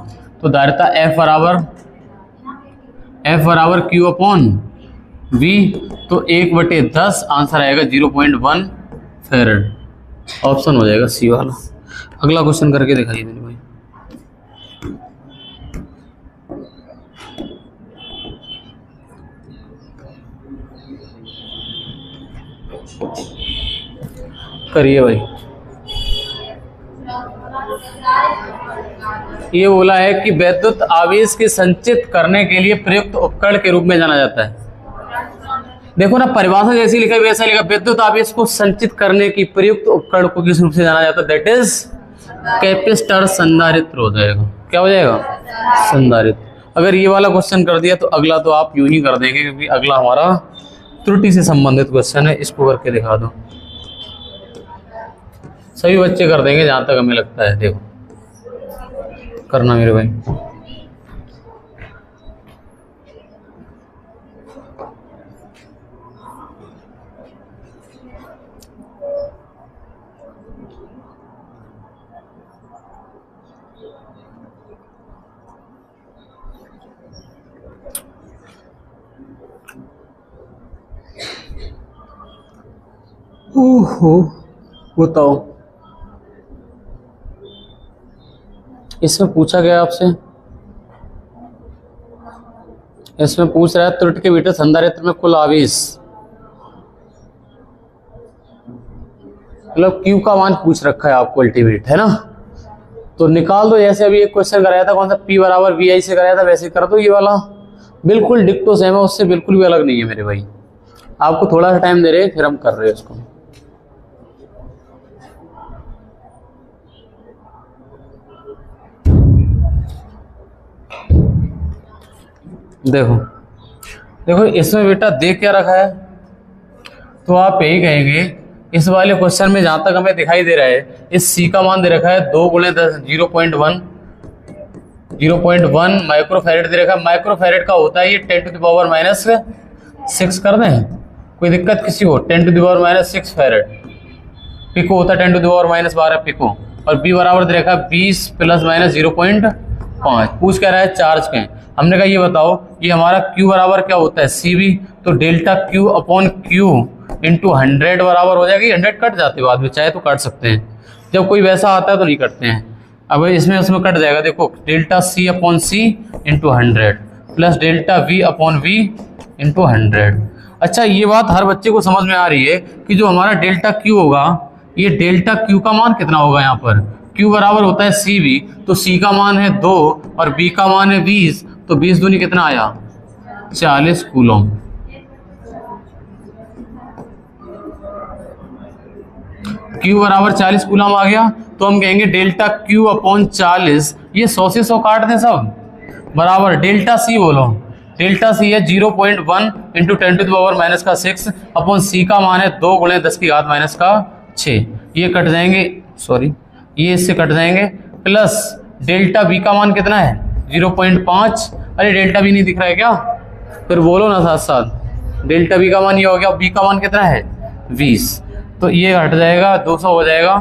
तो धारिता F बराबर Q अपॉन V, तो 1/10 आंसर आएगा 0.1 फैरेड। ऑप्शन हो जाएगा सी वाला। अगला क्वेश्चन करके दिखाइए मेरे भाई। करिए भाई। ये बोला है कि वैद्युत आवेश के संचित करने के लिए प्रयुक्त उपकरण के रूप में जाना जाता है। देखो ना, परिभाषा जैसी लिखा है वैसा लिखा, विद्युत आवेश को संचित करने की प्रयुक्त उपकरण को किस रूप से जाना जाता है? दैट इज कैपेसिटर, संधारित्र हो जाएगा। क्या हो जाएगा? संधारित्र। अगर ये वाला क्वेश्चन कर दिया तो अगला तो आप यूं ही कर देंगे, क्योंकि अगला हमारा त्रुटि से संबंधित क्वेश्चन है। इसको करके दिखा दो। सभी बच्चे कर देंगे जहां तक हमें लगता है। देखो करना मेरे भाई। ओहो बताओ, इसमें पूछा गया आपसे, इसमें पूछ रहा है त्रुटि के भीतर संधारित्र में कुल आवेश, मतलब Q का मान पूछ रखा है आपको अल्टीमेट, है ना। तो निकाल दो। जैसे अभी एक क्वेश्चन कराया था, कौन सा, P बराबर VI से कराया था, वैसे कर दो। ये वाला बिल्कुल डिक्टो सेम है, उससे बिल्कुल भी अलग नहीं है मेरे भाई। आपको थोड़ा सा टाइम दे रहे हैं, फिर हम कर रहे हैं इसको। देखो देखो इसमें बेटा देख क्या रखा है, तो आप यही कहेंगे इस वाले क्वेश्चन में जहां तक हमें दिखाई दे रहा है, इस C का मान दे रखा है 2 × 10 0.1 माइक्रोफैरेड दे रखा है। माइक्रोफैरेड का होता है ये 10⁻⁶ कर दें, कोई दिक्कत किसी को? 10⁻⁶ फैरेड। पिको होता है 10⁻⁻12 पिको। और B बराबर दे रखा है 20 ± 0.5। पूछ कह रहा है चार्ज के। हमने कहा ये बताओ, ये हमारा Q बराबर क्या होता है? CV। तो delta Q upon Q into 100 बराबर हो जाएगी। 100 कट जाते हो, बाद में चाहे तो काट सकते हैं, जब कोई वैसा आता है तो नहीं करते हैं। अब इसमें उसमें कट जाएगा। देखो delta C upon C into 100 plus delta V upon V into 100। अच्छा ये बात हर बच्चे को समझ में आ रही है कि जो हमारा डेल्टा Q होगा, ये डेल्टा Q का मान कितना होगा? यहाँ पर Q बराबर होता है CV, तो C का मान है 2 और B का मान है 20, तो 20 दूनी कितना आया? 40 कूलम। Q बराबर 40 कूलम आ गया, तो हम कहेंगे डेल्टा Q अपॉन 40, ये 100 से 100 काट दें सब, बराबर डेल्टा C बोलो। डेल्टा C है 0.1 इंटू 10⁻⁻⁶ अपॉन C का मान है 2 × 10⁻⁻⁶। ये कट जाएंगे, सॉरी ये इससे कट जाएंगे, प्लस डेल्टा बी का मान कितना है 0.5। अरे डेल्टा बी नहीं दिख रहा है क्या, फिर बोलो ना साथ साथ। डेल्टा बी का मान ये हो गया, बी का मान कितना है 20, तो ये हट जाएगा 200 हो जाएगा,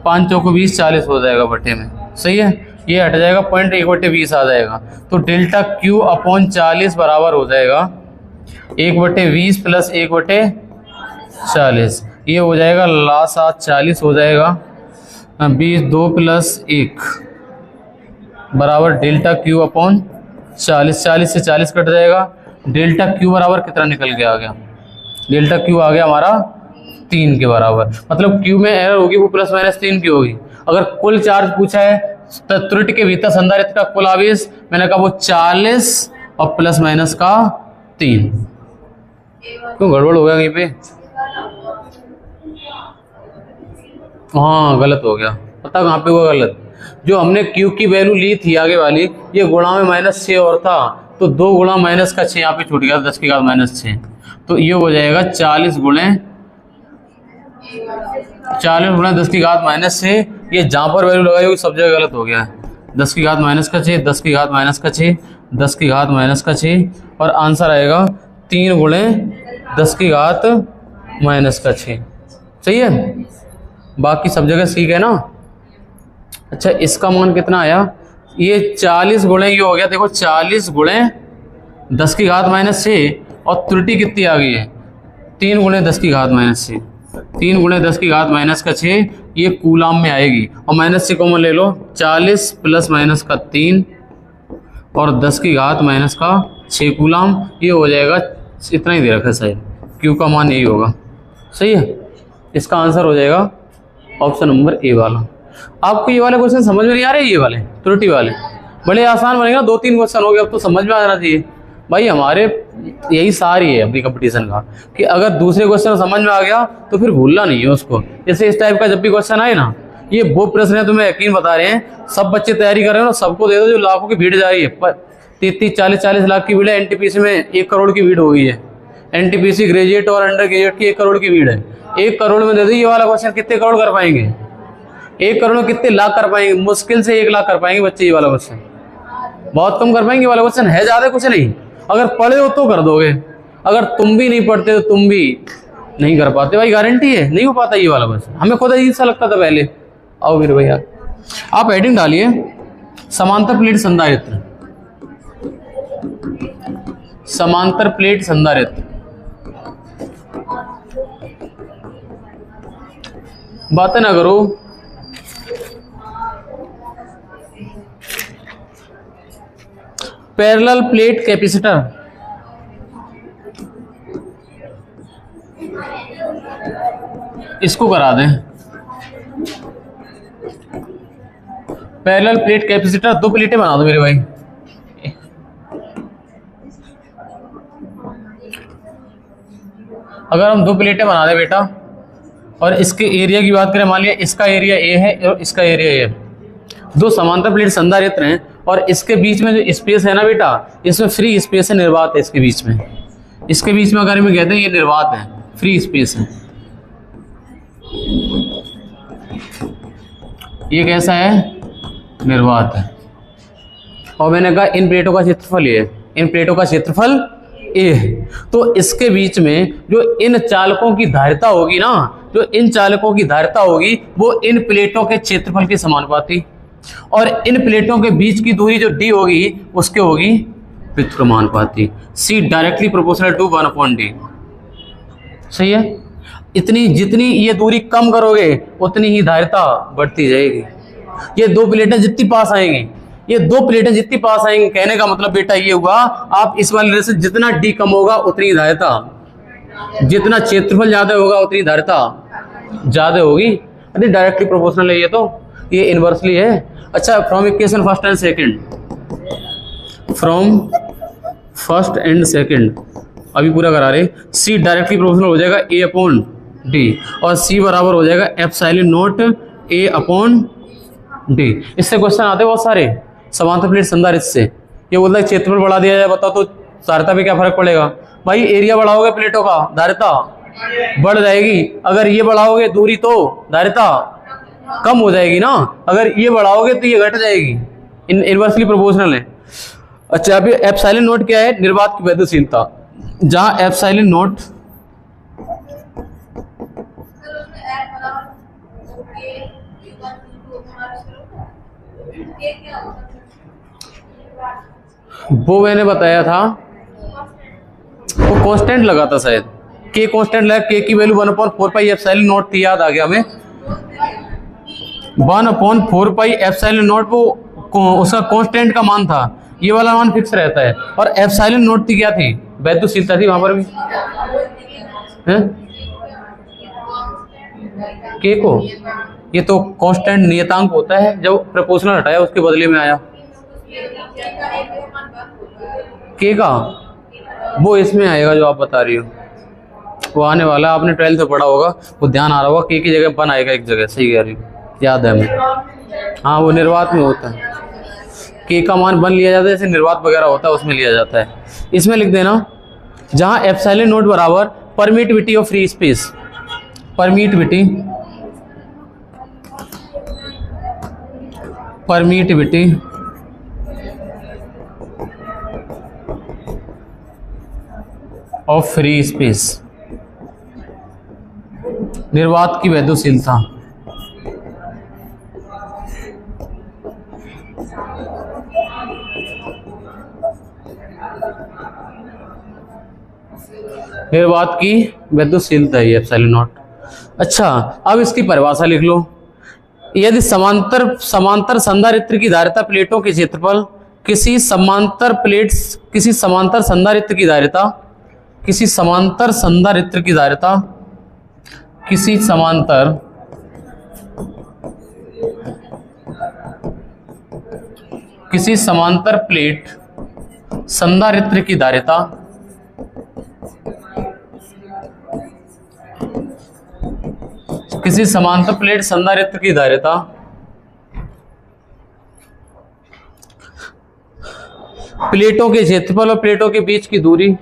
5 चौको 20 40 हो जाएगा बटे में, सही है। ये हट जाएगा 0.1/20 आ जाएगा, तो डेल्टा क्यू अपॉन 40 बराबर हो जाएगा 1/20 प्लस 1/40। ये हो जाएगा ला 7 40 हो जाएगा, 20 2 प्लस 1 बराबर डेल्टा क्यू अपॉन 40। 40 से 40 कट जाएगा, डेल्टा क्यू बराबर कितना निकल के आ गया, डेल्टा क्यू आ गया हमारा 3 के बराबर। मतलब क्यू में एरर होगी वो +-3 की होगी। अगर कुल चार्ज पूछा है तो त्रुटि के भीतर संधारित्र का कुल आवेश मैंने कहा वो 40 और ± का 3। क्यों गड़बड़ हो गया कहीं पे, हाँ गलत हो गया, पता कहाँ पे हुआ गलत। जो हमने Q की वैल्यू ली थी आगे वाली, ये गुणा में -6 और था, तो 2 गुणा -6 यहाँ पे छूट गया 10 की घात -6, तो ये हो जाएगा 40 गुणे 10 की घात -6। ये जहाँ पर वैल्यू लगाई होगी सब जगह गलत हो गया है। 10 की घात -6, 10 की घात -6, 10 की घात -6, और आंसर आएगा 3 गुणे 10 की घात -6, सही है। बाकी सब जगह ठीक है ना। अच्छा इसका मान कितना आया, ये 40 गुणे ये हो गया, देखो 40 गुणे 10 की घात -6, और त्रुटि कितनी आ गई है 3 गुणे 10 की घात -6, 3 गुणे 10 की घात -6, ये कूलाम में आएगी, और -6 कॉमन ले लो, 40 ± का 3 और 10 की घात -6 कूलाम, ये हो जाएगा इतना ही दे रखा है शायद, क्यू का मान यही होगा, सही है। इसका आंसर हो जाएगा ऑप्शन नंबर ए वाला। आपको ये वाले क्वेश्चन समझ में नहीं आ रहे, ये वाले त्रुटि वाले बड़े आसान बनेगा, 2-3 क्वेश्चन हो गए, अब तो समझ में आ जाना चाहिए भाई। हमारे यही सारी है अपनी कंपटीशन का कि अगर दूसरे क्वेश्चन समझ में आ गया तो फिर भूलना नहीं है उसको। जैसे इस टाइप का जब भी क्वेश्चन आए ना, ये वो प्रश्न है, तुम्हें यकीन बता रहे हैं, सब बच्चे तैयारी कर रहे हो ना, सबको दे दो, जो लाखों की भीड़ जा रही है, 30-40 लाख की भीड़ है, एनटीपीसी में 1 करोड़ की भीड़ हो गई है, एनटीपीसी ग्रेजुएट और अंडर ग्रेजुएट की 1 करोड़ की भीड़ है। 1 करोड़ में दे दी ये वाला क्वेश्चन, कितने करोड़ कर पाएंगे, 1 करोड़ में कितने लाख कर पाएंगे, मुश्किल से 1 लाख कर पाएंगे बच्चे ये वाला क्वेश्चन, बहुत कम कर पाएंगे। ये वाला क्वेश्चन है ज्यादा कुछ नहीं, अगर पढ़े हो तो कर दोगे, अगर तुम भी नहीं पढ़ते तो तुम भी नहीं कर पाते भाई, गारंटी है नहीं हो पाता ये वाला क्वेश्चन। हमें खुद अजीब सा लगता था पहले। आओ मेरे भैया आप हेडिंग डालिए, समांतर प्लेट संधारित्र, समांतर प्लेट संधारित्र। बातें ना करो, पैरेलल प्लेट कैपेसिटर, इसको करा दें। पैरेलल प्लेट कैपेसिटर 2 प्लेटें बना दो मेरे भाई। अगर हम 2 प्लेटें बना दें बेटा, और इसके एरिया की बात करें, मान लिया इसका एरिया ए है और इसका एरिया ए है, 2 समांतर प्लेट संधारित्र हैं, और इसके बीच में जो स्पेस है ना बेटा, इसमें फ्री स्पेस है, निर्वात है इसके बीच में। इसके बीच में अगर हम कहते हैं ये निर्वात है, फ्री स्पेस है। ये कैसा है, निर्वात है। और मैंने कहा इन प्लेटों का क्षेत्रफल ये है, इन प्लेटों का क्षेत्रफल ए है। तो इसके बीच में जो इन चालकों की धारिता होगी ना, जो इन चालकों की धारिता होगी वो इन प्लेटों के क्षेत्रफल के समानुपाती, और इन प्लेटों के बीच की दूरी जो डी होगी उसके होगी व्युत्क्रमानुपाती। See directly proportional to 1/d, सही है। इतनी जितनी ये दूरी कम करोगे उतनी ही धारिता बढ़ती जाएगी। ये 2 प्लेटें जितनी पास आएंगी, ये 2 प्लेटें जितनी पास आएंगी, कहने का मतलब बेटा ये हुआ, आप इस वाले से जितना डी कम होगा उतनी धारिता, जितना क्षेत्रफल ज्यादा होगा उतनी धारिता ज्यादा होगी। अरे डायरेक्टली प्रोपोर्शनल है, ये इनवर्सली है। अच्छा, from equation first and second, from first and second अभी पूरा करा रहे। सी डायरेक्टली प्रोपोर्शनल हो जाएगा A/D, और सी बराबर हो जाएगा ε0 A/D। इससे क्वेश्चन आते हैं बहुत सारे समांतर प्लेट संधारित्र से। ये बोलता है क्षेत्रफल बढ़ा दिया जाए, बताओ तो धारिता पे क्या फर्क पड़ेगा। भाई एरिया बढ़ाओगे प्लेटों का, धारिता बढ़ जाएगी। अगर ये बढ़ाओगे दूरी तो धारिता कम हो जाएगी ना, अगर ये बढ़ाओगे तो ये घट जाएगी। इनवर्सली प्रोपोर्शनल है। अच्छा, अभी एप्सिलॉन नोट क्या है? निर्वात की वैद्यशीलता। जहां एप्सिलॉन नोट वो मैंने बताया था, वो कांस्टेंट लगा था शायद, के कांस्टेंट लगा, के की वैल्यू 1/4 पाई एप्सिलॉन नोट थी, याद आ गया हमें। 1/4 पाई एप्सिलॉन नोट वो उसका कांस्टेंट का मान था, ये वाला मान फिक्स रहता है। और एप्सिलॉन नोट थी क्या थी? वैद्यशीलता थी वहां पर भी है? के को ये तो कांस्टेंट नियतांक होता है, जब प्रोपोर्शनल हटाया उसके बदले में आया के का, वो इसमें आएगा जो आप बता रही हो, वो आने वाला। आपने 12th में पढ़ा होगा, वो ध्यान आ रहा होगा। के की जगह बन आएगा एक जगह, सही कह रही हो, याद है हमें। हाँ, वो निर्वात में होता है, के का मान बन लिया जाता है, जैसे निर्वात वगैरह होता है उसमें लिया जाता है। इसमें लिख देना, जहां एप्सिलॉन नोट बराबर permittivity of free space, permittivity of free space, निर्वात की वैद्यशीलता। निर्वात की वैद्यशीलता है एप्सिलॉन नॉट। अच्छा, अब इसकी परिभाषा लिख लो। यदि समांतर संधारित्र की धारिता प्लेटों के क्षेत्रफल किसी समांतर संधारित्र की धारिता किसी समांतर प्लेट संधारित्र की धारिता प्लेटों के क्षेत्रफल और प्लेटों के बीच की दूरी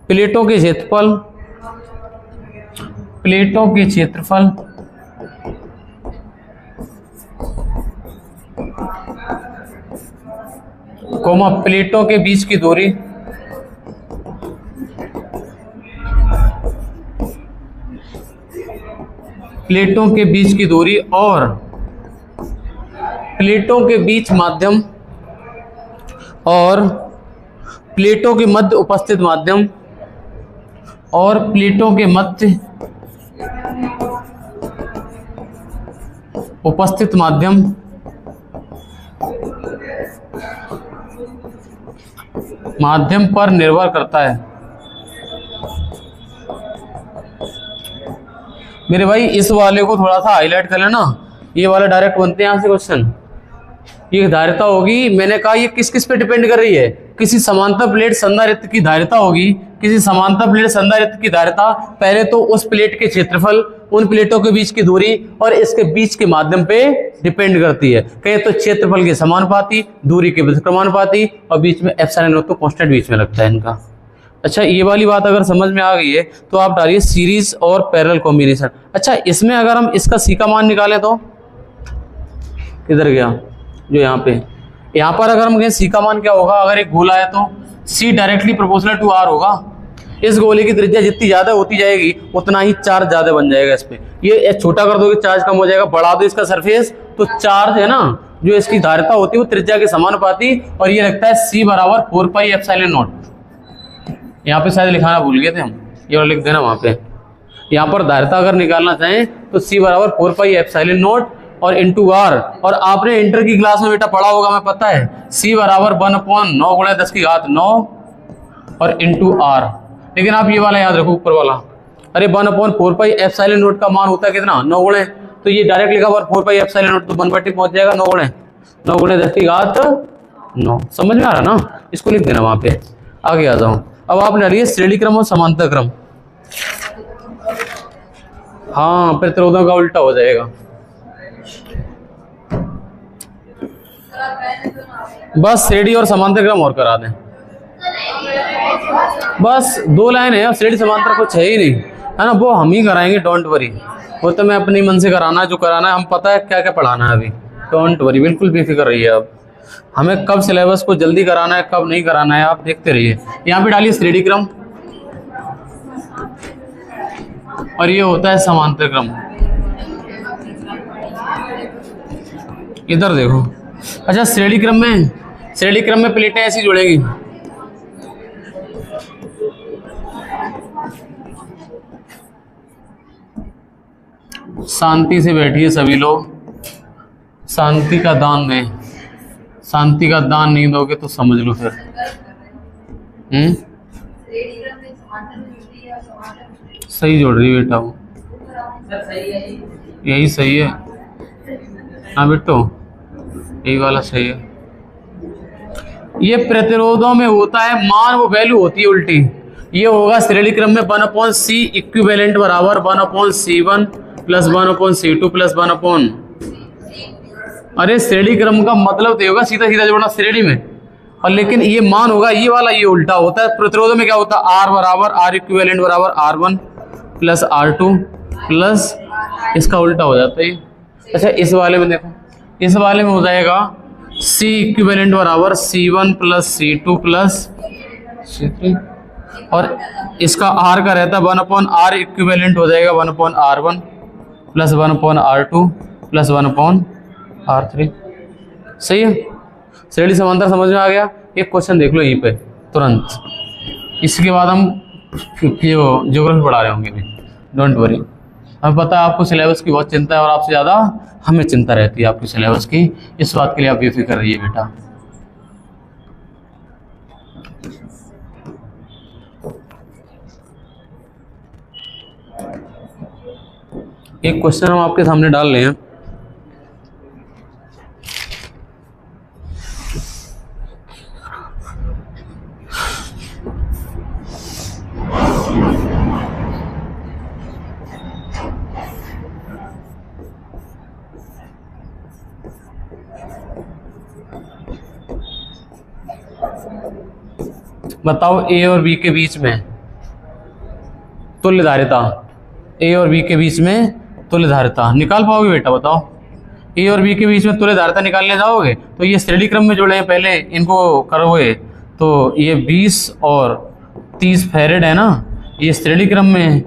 प्लेटों के क्षेत्रफल कोमा प्लेटों के बीच की दूरी और प्लेटों के बीच माध्यम और प्लेटों के मध्य उपस्थित माध्यम और प्लेटों के मध्य उपस्थित माध्यम पर निर्भर करता है। मेरे भाई इस वाले को थोड़ा सा हाईलाइट कर लेना, ये वाला डायरेक्ट बनते हैं यहां से क्वेश्चन। ये धारिता होगी, मैंने कहा ये किस किस पे डिपेंड कर रही है? किसी समांतर प्लेट संधारित्र की धारिता होगी, किसी समांतर प्लेट संधारित्र की धारिता पहले तो उस प्लेट के क्षेत्रफल, उन प्लेटों के बीच की दूरी और इसके बीच के माध्यम पे डिपेंड करती है। कहे तो क्षेत्रफल के समानुपाती, दूरी के व्युत्क्रमानुपाती और बीच में एप्सिलॉन नॉट तो कांस्टेंट बीच में लगता है इनका। अच्छा, ये वाली बात अगर समझ में आ गई है तो आप डालिए सीरीज और पैरेलल कॉम्बिनेशन। अच्छा, इसमें अगर हम इसका सी का मान निकालें तो किधर गया? जो यहाँ पर अगर हम कहें सी का मान क्या होगा? अगर एक गोला है तो see directly proportional to are होगा। इस गोले की त्रिज्या जितनी ज्यादा होती जाएगी उतना ही चार्ज ज्यादा बन जाएगा इस पे। ये छोटा कर दोगे चार्ज कम हो जाएगा, बढ़ा दो इसका सरफेस तो चार्ज है ना जो इसकी धारिता होती है वो त्रिज्या के समानुपाती, और ये लगता है सी बराबर 4 पाई एप्सिलॉन नॉट। यहाँ पे शायद लिखाना भूल गए थे हम, ये वाला लिख देना वहां पे। यहाँ पर धारिता अगर निकालना चाहें तो सी बराबर 4 पाई एप्सिलॉन नॉट और इंटू आर। और आपने इंटर की क्लास में बेटा पढ़ा होगा, मैं पता है, सी बराबर 1/9 गुणा 10 की घात 9 और इंटू आर। लेकिन आप ये वाला याद रखो ऊपर वाला, अरे 1/4 पाई एप्सिलॉन नॉट का मान होता है कितना? 9 गुणे, तो ये डायरेक्ट लिखा 4 पाई एप्सिलॉन नॉट तो 1/2 पहुंच जाएगा 9 गुणे 10 की घात 9। समझ में आ रहा ना? इसको लिख देना वहां पे। आगे आ जाऊं, अब आप डालिए श्रेणी क्रम और समांतर क्रम। हाँ, प्रतिरोधों का उल्टा हो जाएगा। बस श्रेणी और समांतर क्रम और करा दें, बस 2 लाइन है, श्रेणी समांतर कुछ है ही नहीं, है ना, वो हम ही कराएंगे, डोंट वरी। वो तो मैं अपने मन से कराना है, जो कराना है, हम पता है क्या क्या पढ़ाना है अभी, डोंट वरी, बिल्कुल बेफिक्र रहिए आप। हमें कब सिलेबस को जल्दी कराना है, कब नहीं कराना है, आप देखते रहिए। यहाँ पे डालिए श्रेणी क्रम और ये होता है समांतर क्रम। इधर देखो, अच्छा श्रेणी क्रम में प्लेटें ऐसी जुड़ेगी, शांति से बैठिए सभी लोग, शांति का दान दें, शांति का दान नहीं दोगे तो समझ लो फिर। सही जोड़ रही बेटा, वो यही सही है, हाँ बेटो यही वाला सही है। ये प्रतिरोधों में होता है मान, वो वैल्यू होती है उल्टी। ये होगा श्रेणी क्रम में 1/C इक्विवेलेंट बराबर 1/C1 प्लस 1/C2 प्लस 1। अरे श्रेणी क्रम का मतलब तो होगा सीधा सीधा जोड़ना श्रेणी में, और लेकिन ये मान होगा ये वाला, ये उल्टा होता है। प्रतिरोधों में क्या होता है, R बराबर R इक्विवेलेंट बराबर R1 प्लस R2 प्लस इसका उल्टा हो जाता है। अच्छा इस वाले में देखो, इस वाले में हो जाएगा C इक्विवेलेंट बराबर C1 plus C2 plus C3, और इसका R का रहता है 1/R इक्विवेलेंट हो जाएगा 1/R1 plus 1/R2 plus 1/R3। सही है, श्रेणी समांतर समझ में आ गया। एक क्वेश्चन देख लो यहीं पे तुरंत, इसके बाद हम ज्योग्राफी पढ़ा रहे होंगे, डोंट वरी। हमें पता है आपको सिलेबस की बहुत चिंता है, और आपसे ज़्यादा हमें चिंता रहती है आपकी सिलेबस की, इस बात के लिए आप बेफिक्र रहिए बेटा। एक क्वेश्चन हम आपके सामने डाल रहे हैं, बताओ ए और बी के बीच में तुल्य धारिता, ए और बी के बीच में तुल्य धारिता निकाल पाओगे बेटा, बताओ। ए और बी के बीच में तुल्य धारिता निकालने जाओगे तो ये श्रेणी क्रम में जोड़े हैं, पहले इनको करोगे तो ये 20 और 30 फैरेड है ना, ये श्रेणी क्रम में है।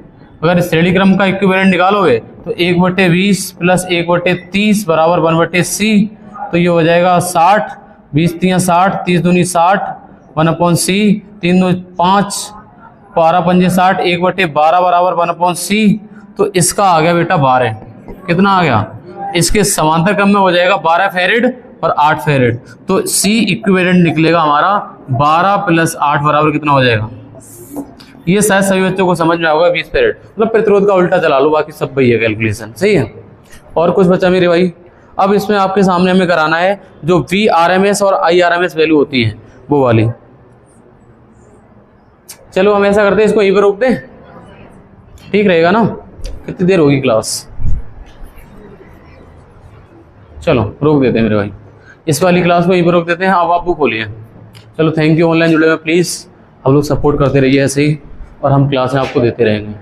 अगर श्रेणी क्रम का इक्विवेलेंट निकालोगे तो 1/20 प्लस 1/30 बराबर 1/C, तो ये हो जाएगा 60, 20 3 60, 30 दूनी 60, 1/C, 3 2 5, 12 5 60, 1/12 बराबर 1/C, तो इसका आ गया बेटा 12। कितना आ गया, इसके समांतर क्रम में हो जाएगा 12 फैरेड और 8 फैरेड, तो C इक्विवेलेंट निकलेगा हमारा 12 प्लस 8 बराबर कितना हो जाएगा। ये शायद सभी बच्चों को समझ में आएगा, 20 फैरेड, मतलब प्रतिरोध का उल्टा चला लो, बाकी सब वही है कैलकुलेशन। सही है, और कुछ बच्चा मेरे भाई। अब इसमें आपके सामने हमें कराना है जो VRMS और IRMS वैल्यू होती है वो वाली। चलो हम ऐसा करते हैं, इसको यहीं पर रोक दें, ठीक रहेगा ना। कितनी देर होगी क्लास, चलो रोक देते हैं मेरे भाई, इस वाली क्लास को यहीं पर रोक देते हैं। अब आप बुक खोलिए। चलो थैंक यू, ऑनलाइन जुड़े हुए प्लीज़ आप लोग सपोर्ट करते रहिए ऐसे ही, और हम क्लासें आपको देते रहेंगे।